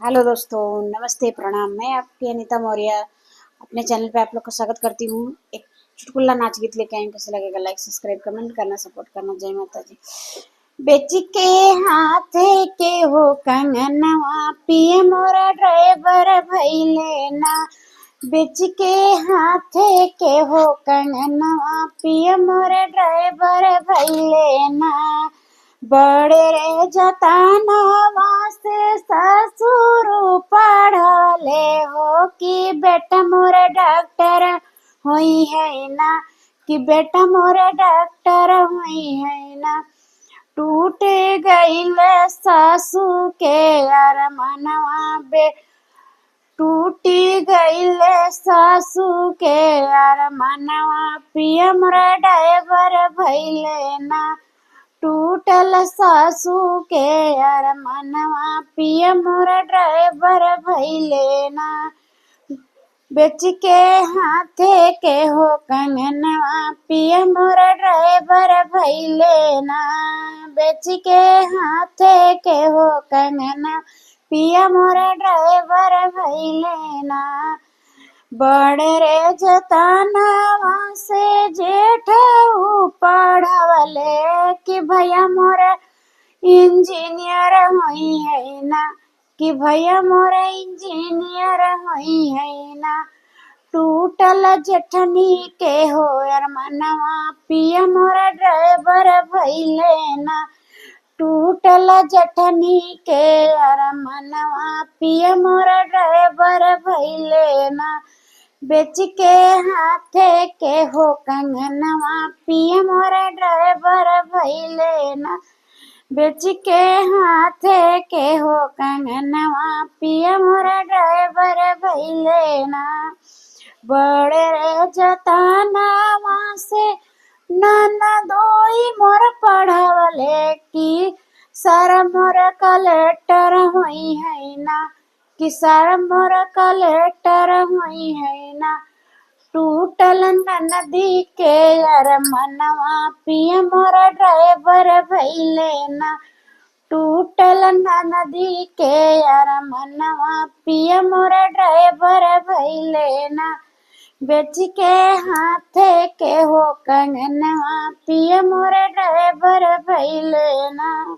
Hello दोस्तों, नमस्ते, प्रणाम। मैं आपकी अनीता मौर्य अपने चैनल पे आप लोग का स्वागत करती हूँ। एक चुटकुला नाच गीत लेके आई हूँ। कैसे लगेगा? लाइक सब्सक्राइब कमेंट करना, सपोर्ट करना। जय माता जी। बेच के हाथे के हो कंगनवा, पिए मोरा ड्राइवर भइले ना। बेच के हाथे के हो कंगनवा, पिए मोरे ड्राइवर भइले ना। बड़े रे जतनवा से ससुर पढ़ले हो कि बेटा मोरे डॉक्टर होई है ना। कि बेटा मोरे डॉक्टर होई है ना। टूट गईल सासू के अरमनवा बे। टूटी गईल सासू के अरमनवा, पिया मोरा ड्राइवर भइले ना। टूटल सासू के अरमनवा, पिया मोरा ड्राइवर भइले ना। बेच के हाथे के हो कंगनवा, पिया मोरा ड्राइवर भइले ना। बेच के हाथे के हो कंगना, पिया मोरा ड्राइवर भइले ना। बड़े रे जतनवा से जेठ पढ़वले कि भैया मोरा इंजीनियर होई है ना। कि भैया मोरा इंजीनियर होई है ना। टूटल जेठनी के हो अरमनवा, पिया मोरा ड्राइवर भइले ना। टूटल जेठनी के अरमनवा, पिया मोरा ड्राइवर भइले ना। बेच के हाथे के हो कंगनवा, पिया मोरा ड्राइवर भइले ना। बेच के हाथे के हो कंगनवा, पिया मोरा ड्राइवर भइले ना। बड़े रे जतनवा से ननदोई मोर पढ़वले कि सर मोर कलेक्टर होई है ना। कि सर मोर कलेक्टर होई है ना। टूटल ननदी के अरमनवा, पिया मोरा ड्राइवर भइले ना। टूटल ननदी के अरमनवा, पिया मोरा ड्राइवर भइले ना। बेच के हाथे के हो कंगनवा, पिया मोरा ड्राइवर भइले ना।